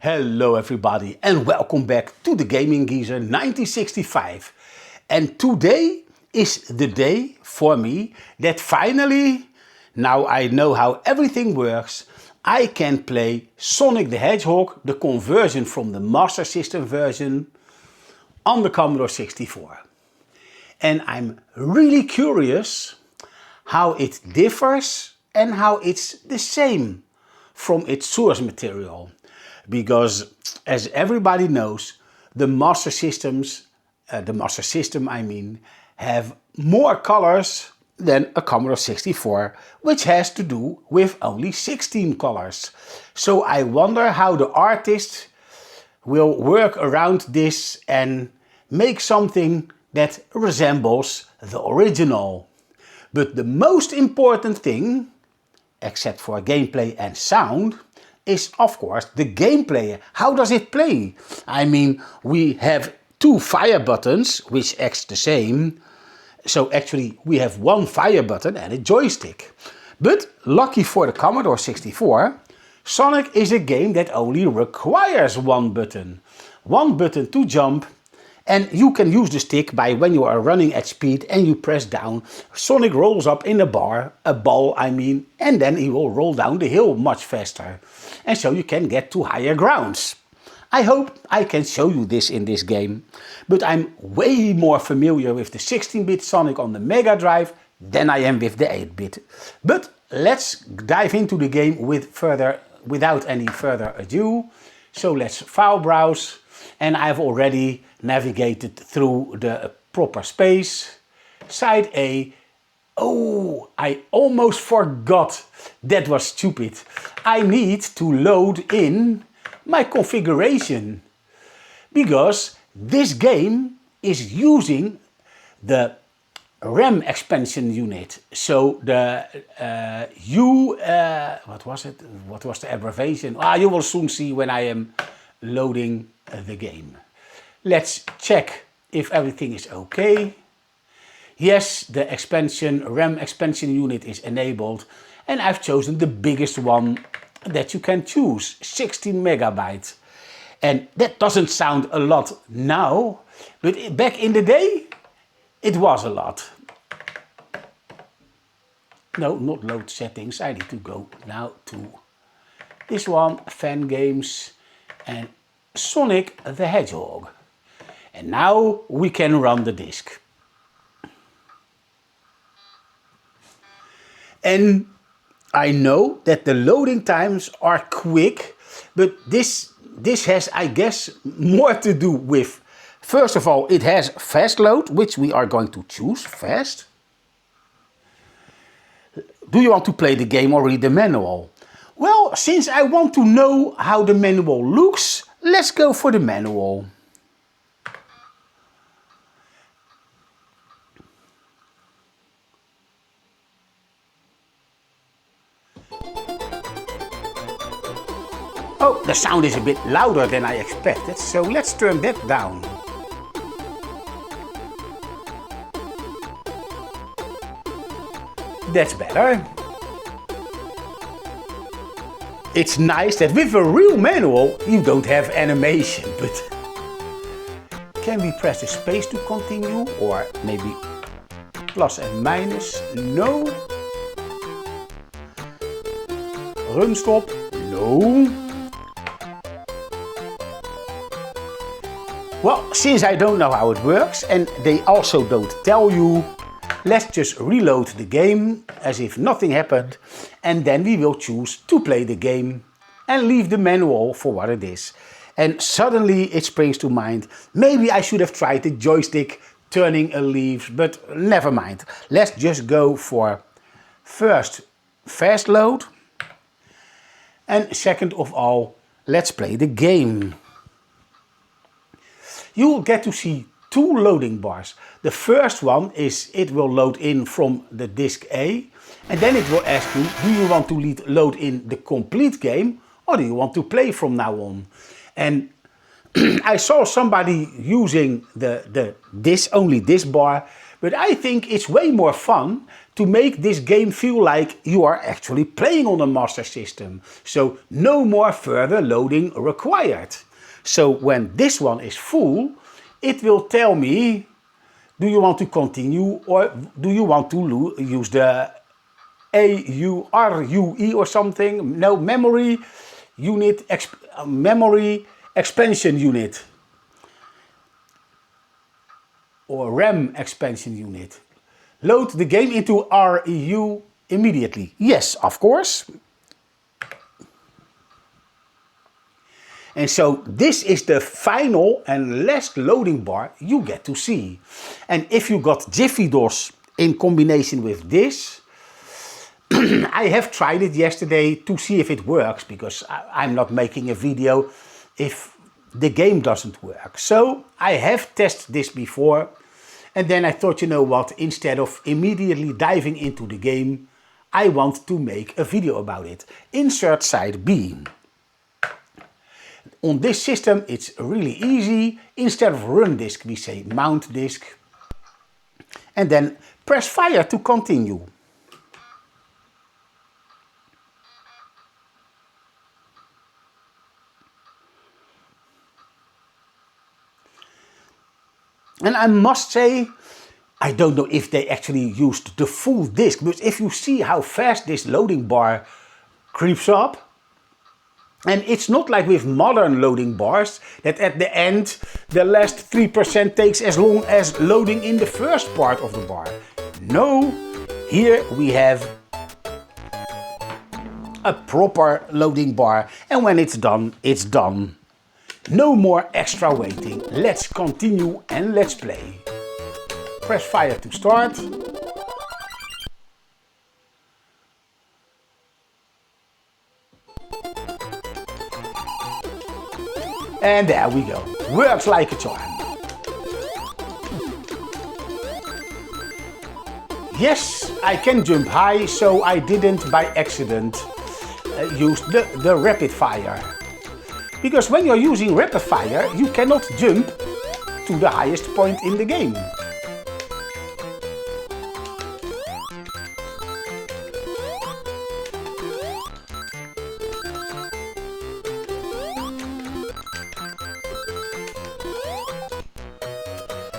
Hello everybody and welcome back to the Gaming Geezer 1965. And today is the day for me that finally, now I know how everything works, I can play Sonic the Hedgehog, the conversion from the Master System version, on the Commodore 64. And I'm really curious how it differs and how it's the same from its source material. Because as everybody knows, the Master System have more colors than a Commodore 64, which has to do with only 16 colors. So I wonder how the artist will work around this and make something that resembles the original. But the most important thing, except for gameplay and sound, is of course the gameplay. How does it play? I mean, we have two fire buttons which acts the same. So actually we have one fire button and a joystick. But lucky for the Commodore 64, Sonic is a game that only requires one button. One button to jump, and you can use the stick by when you are running at speed and you press down. Sonic rolls up in a ball, and then he will roll down the hill much faster. And so you can get to higher grounds. I hope I can show you this in this game, but I'm way more familiar with the 16-bit Sonic on the Mega Drive than I am with the 8-bit. But let's dive into the game without any further ado. So let's file browse, and I've already navigated through the proper space. Side A. Oh, I almost forgot. That was stupid. I need to load in my configuration because this game is using the RAM expansion unit. So the what was it? What was the abbreviation? You will soon see when I am loading the game. Let's check if everything is okay. Yes, the RAM expansion unit is enabled, and I've chosen the biggest one that you can choose, 16 megabytes. And that doesn't sound a lot now, but back in the day, it was a lot. No, not load settings. I need to go now to this one, Fan Games, and Sonic the Hedgehog. And now we can run the disc. And I know that the loading times are quick, but this has, I guess, more to do with, first of all, it has fast load, which we are going to choose fast. Do you want to play the game or read the manual? Well, since I want to know how the manual looks, let's go for the manual. Oh, the sound is a bit louder than I expected, so let's turn that down. That's better. It's nice that with a real manual you don't have animation, but can we press the space to continue, or maybe plus and minus? No. Run stop? No. Well, since I don't know how it works and they also don't tell you, let's just reload the game as if nothing happened, and then we will choose to play the game and leave the manual for what it is. And suddenly it springs to mind, maybe I should have tried the joystick turning a leaf, but never mind. Let's just go for first fast load, and second of all, let's play the game. You will get to see two loading bars. The first one is it will load in from the disk A, and then it will ask you, do you want to load in the complete game or do you want to play from now on? And I saw somebody using only this bar, but I think it's way more fun to make this game feel like you are actually playing on a Master System. So no more further loading required. So when this one is full, it will tell me, do you want to continue or do you want to use the REU or something? No, memory unit, memory expansion unit. Or RAM expansion unit. Load the game into REU immediately. Yes, of course. And so this is the final and last loading bar you get to see. And if you got Jiffy DOS in combination with this, I have tried it yesterday to see if it works, because I'm not making a video if the game doesn't work. So I have tested this before, and then I thought, you know what, instead of immediately diving into the game, I want to make a video about it. Insert side B. On this system it's really easy. Instead of run disk we say mount disk, and then press fire to continue. And I must say, I don't know if they actually used the full disk, but if you see how fast this loading bar creeps up, and it's not like with modern loading bars that at the end the last 3% takes as long as loading in the first part of the bar. No, here we have a proper loading bar, and when it's done, it's done. No more extra waiting. Let's continue and let's play. Press fire to start. And there we go. Works like a charm. Yes, I can jump high, so I didn't by accident use the rapid fire. Because when you're using rapid fire, you cannot jump to the highest point in the game.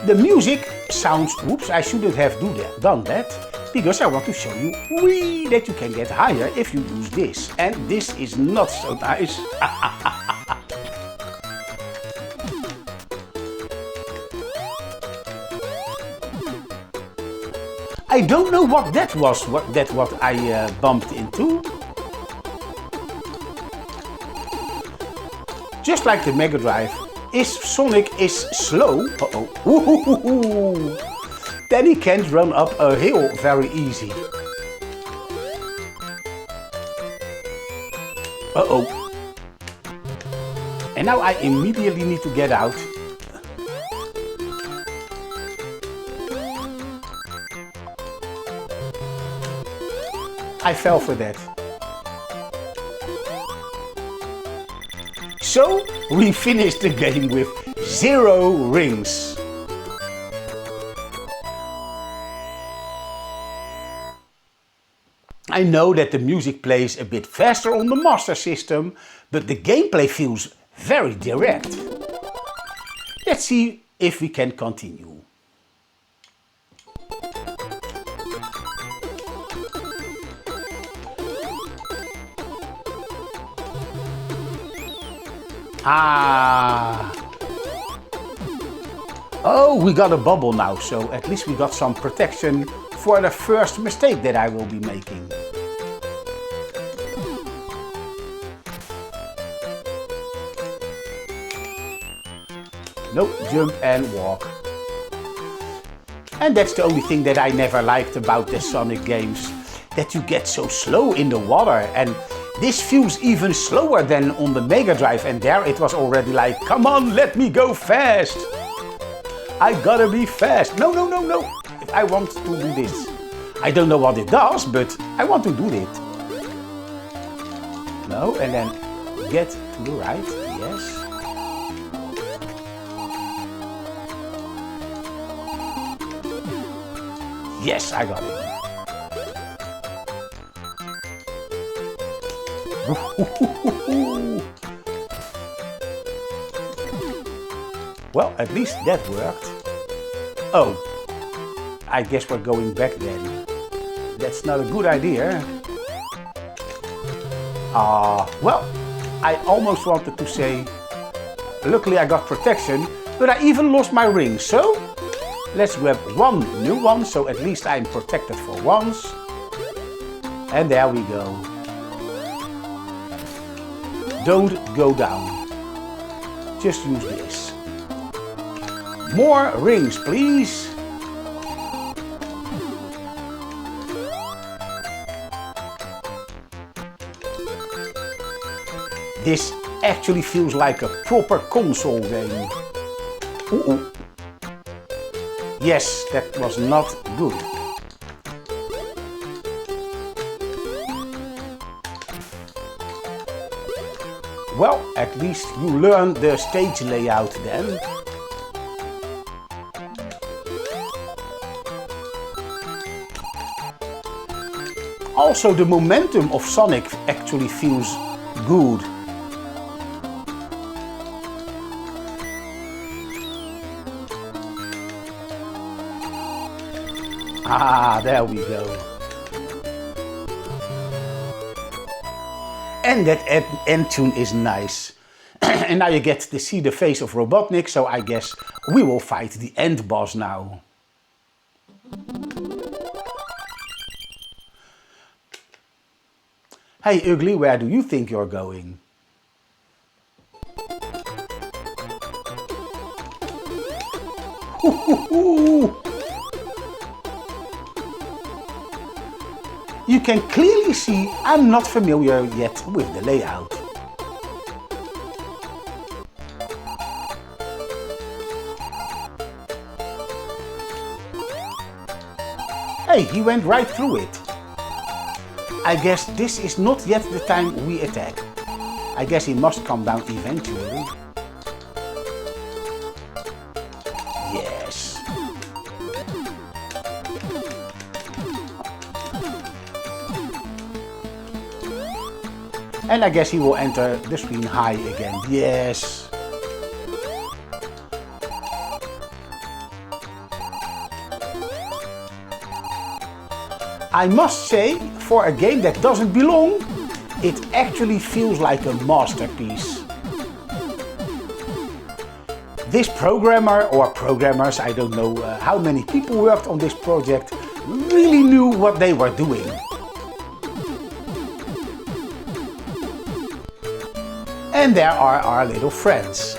The music sounds, oops, I shouldn't have done that, because I want to show you that you can get higher if you use this. And this is not so nice. I don't know what that was, what I bumped into. Just like the Mega Drive, Sonic is slow. Uh-oh. Then he can't run up a hill very easy. Uh-oh. And now I immediately need to get out. I fell for that. So we finished the game with 0 rings. I know that the music plays a bit faster on the Master System, but the gameplay feels very direct. Let's see if we can continue. Ah. Oh, we got a bubble now, so at least we got some protection for the first mistake that I will be making. Nope, jump and walk. And that's the only thing that I never liked about the Sonic games, that you get so slow in the water, and this feels even slower than on the Mega Drive, and there it was already like, come on, let me go fast. I gotta be fast. No, no, no, no. I want to do this. I don't know what it does, but I want to do it. No, and then get to the right, yes. Yes, I got it. Well, at least that worked. Oh, I guess we're going back then. That's not a good idea. Well, I almost wanted to say, luckily I got protection, but I even lost my ring, so let's grab one new one, so at least I'm protected for once. And there we go. Don't go down. Just use this. More rings, please. This actually feels like a proper console game. Ooh. Yes, that was not good. Well, at least you learn the stage layout then. Also, the momentum of Sonic actually feels good. Ah, there we go. And that end tune is nice. And now you get to see the face of Robotnik, so I guess we will fight the end boss now. Hey Ugly, where do you think you're going? You can clearly see I'm not familiar yet with the layout. Hey, he went right through it. I guess this is not yet the time we attack. I guess he must come down eventually. Yes. And I guess he will enter the screen high again. Yes. I must say, for a game that doesn't belong, it actually feels like a masterpiece. This programmer, or programmers, I don't know how many people worked on this project, really knew what they were doing. And there are our little friends.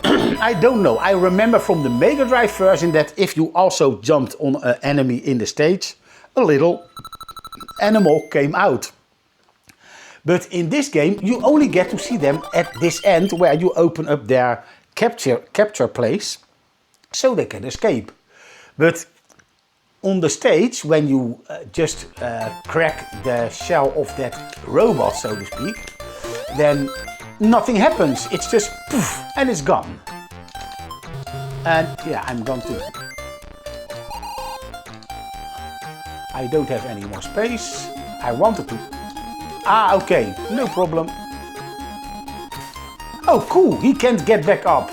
I don't know, I remember from the Mega Drive version that if you also jumped on an enemy in the stage, a little animal came out. But in this game you only get to see them at this end where you open up their capture place so they can escape. But on the stage, when you just crack the shell of that robot, so to speak, then nothing happens. It's just poof and it's gone. And yeah, I'm gone too. I don't have any more space. I wanted to. Ah, okay, no problem. Oh, cool, he can't get back up.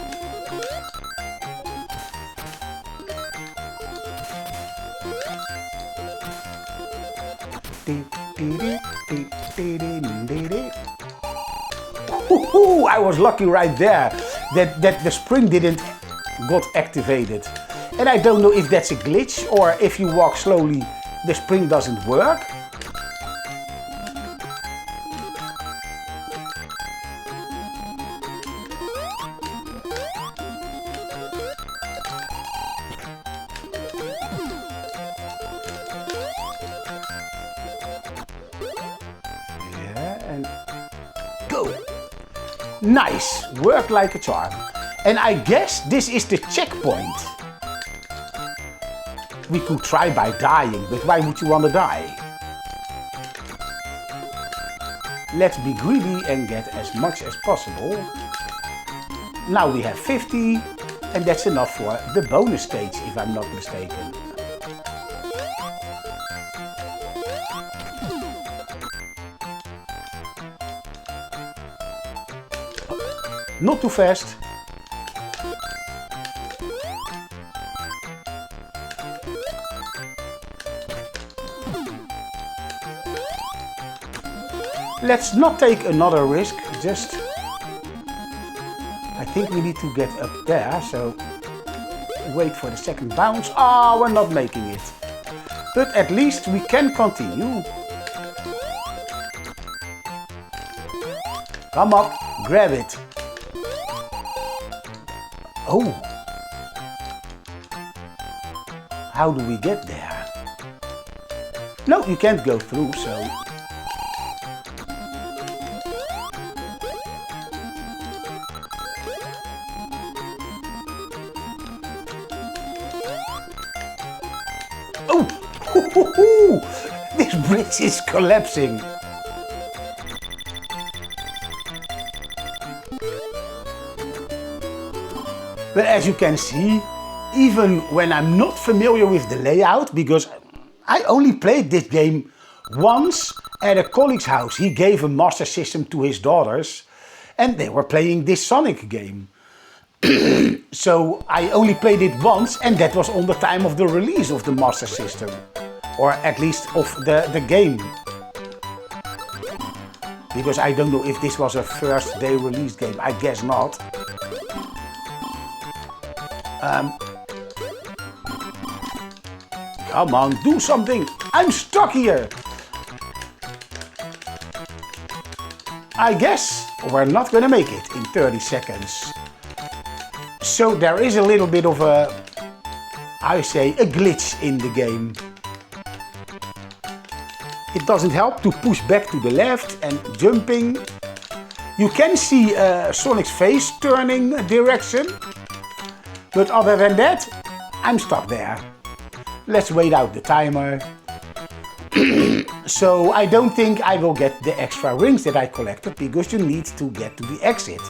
I was lucky right there that the spring didn't got activated. And I don't know if that's a glitch or if you walk slowly the spring doesn't work. Yeah, and go. Nice, worked like a charm. And I guess this is the checkpoint. We could try by dying, but why would you want to die? Let's be greedy and get as much as possible. Now we have 50, and that's enough for the bonus stage, if I'm not mistaken. Not too fast. Let's not take another risk, just... I think we need to get up there, so... Wait for the second bounce. Ah, we're not making it. But at least we can continue. Come up, grab it. Oh. How do we get there? No, you can't go through, so... Oh! This bridge is collapsing. But as you can see, even when I'm not familiar with the layout, because I only played this game once at a colleague's house. He gave a Master System to his daughters and they were playing this Sonic game. So I only played it once, and that was on the time of the release of the Master System. Or at least of the game. Because I don't know if this was a first day release game, I guess not. Come on, do something! I'm stuck here! I guess we're not gonna make it in 30 seconds. So there is a little bit of a, I say, a glitch in the game. It doesn't help to push back to the left and jumping. You can see Sonic's face turning direction. But other than that, I'm stuck there. Let's wait out the timer. So I don't think I will get the extra rings that I collected, because you need to get to the exit.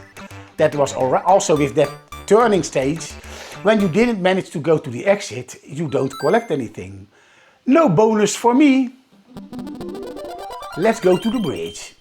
That was also with that turning stage. When you didn't manage to go to the exit, you don't collect anything. No bonus for me. Let's go to the bridge.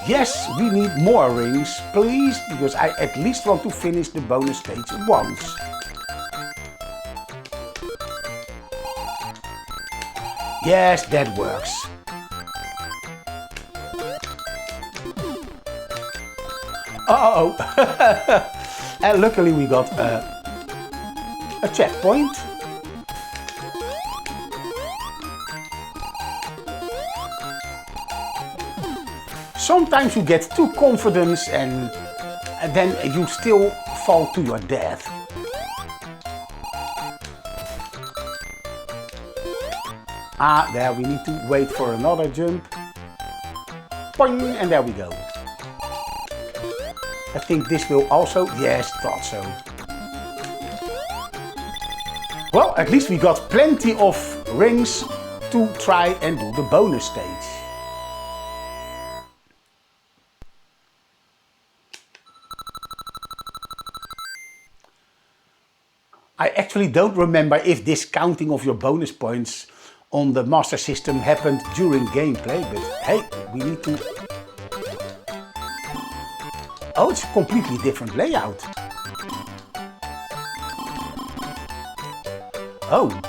Yes, we need more rings, please, because I at least want to finish the bonus stage once. Yes, that works. Uh-oh. And luckily we got a checkpoint. Sometimes you get too confident and then you still fall to your death. Ah, there we need to wait for another jump. Boing, and there we go. I think this will also, yes, thought so. Well, at least we got plenty of rings to try and do the bonus stage. I actually don't remember if this counting of your bonus points on the Master System happened during gameplay, but hey, we need to... Oh, it's a completely different layout. Oh.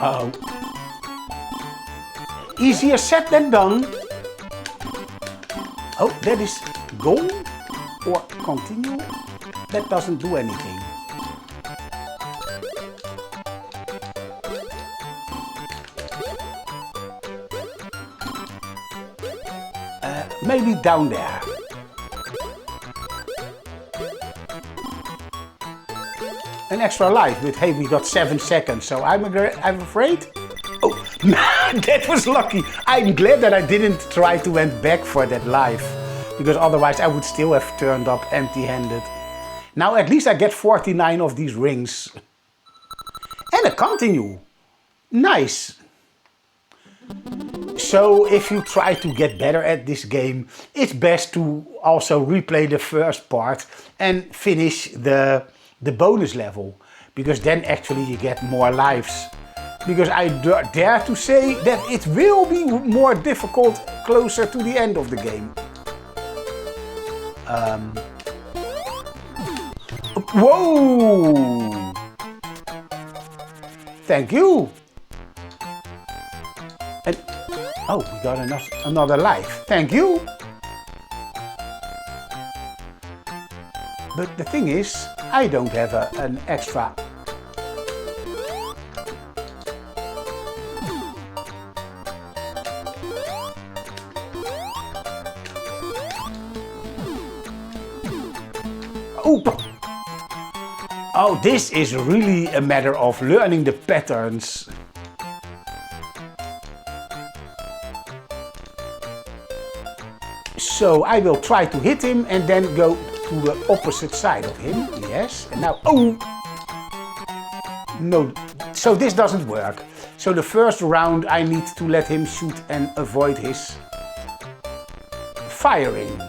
Uh-oh. Easier said than done. Oh, that is go or continue. That doesn't do anything. Maybe down there. an extra life, but hey, we got 7 seconds, so I'm afraid. Oh, that was lucky. I'm glad that I didn't try to went back for that life, because otherwise I would still have turned up empty-handed. Now at least I get 49 of these rings. And a continue. Nice. So if you try to get better at this game, it's best to also replay the first part and finish the bonus level, because then actually you get more lives. Because I dare to say that it will be more difficult closer to the end of the game. Whoa! Thank you! And, oh, we got another life. Thank you! But the thing is, I don't have an extra. Oh, this is really a matter of learning the patterns. So I will try to hit him and then go to the opposite side of him. Yes, and now, oh! No, so this doesn't work. So the first round I need to let him shoot and avoid his firing.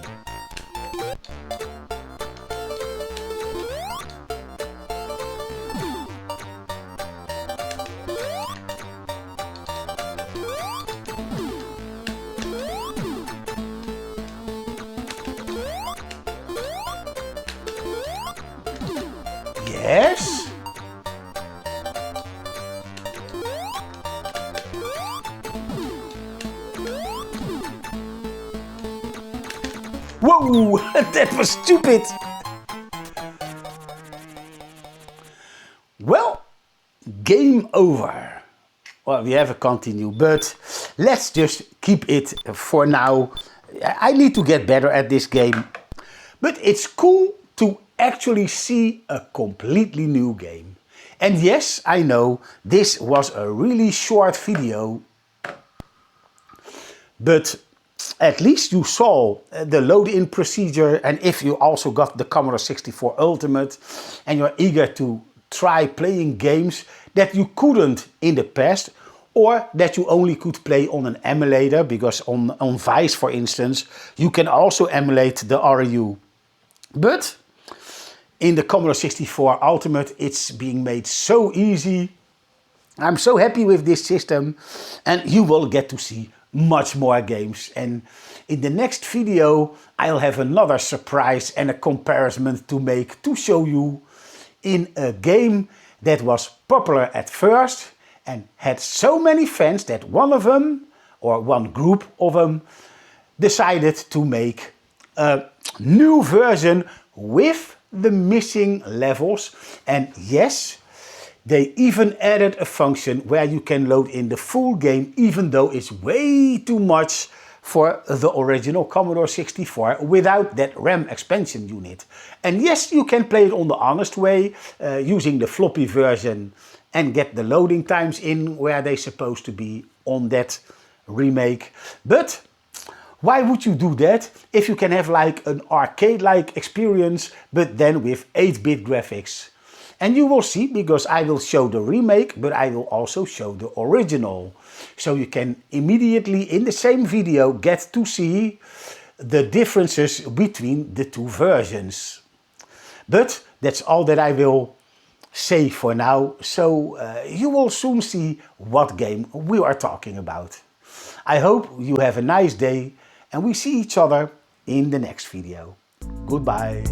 Yes. Whoa, that was stupid. Well, game over. Well, we have a continue, but let's just keep it for now. I need to get better at this game, but it's cool to actually see a completely new game. And yes, I know this was a really short video, but at least you saw the load-in procedure, and if you also got the Commodore 64 Ultimate and you're eager to try playing games that you couldn't in the past, or that you only could play on an emulator, because on Vice, for instance, you can also emulate the REU. But in the Commodore 64 Ultimate, it's being made so easy. I'm so happy with this system, and you will get to see much more games. And in the next video, I'll have another surprise and a comparison to make to show you in a game that was popular at first and had so many fans that one of them, or one group of them, decided to make a new version with the missing levels. And yes, they even added a function where you can load in the full game, even though it's way too much for the original Commodore 64 without that RAM expansion unit. And yes, you can play it on the honest way, using the floppy version and get the loading times in where they're supposed to be on that remake. But why would you do that if you can have like an arcade-like experience, but then with 8-bit graphics? And you will see, because I will show the remake, but I will also show the original. So you can immediately in the same video get to see the differences between the two versions. But that's all that I will say for now. So you will soon see what game we are talking about. I hope you have a nice day, and we see each other in the next video. Goodbye.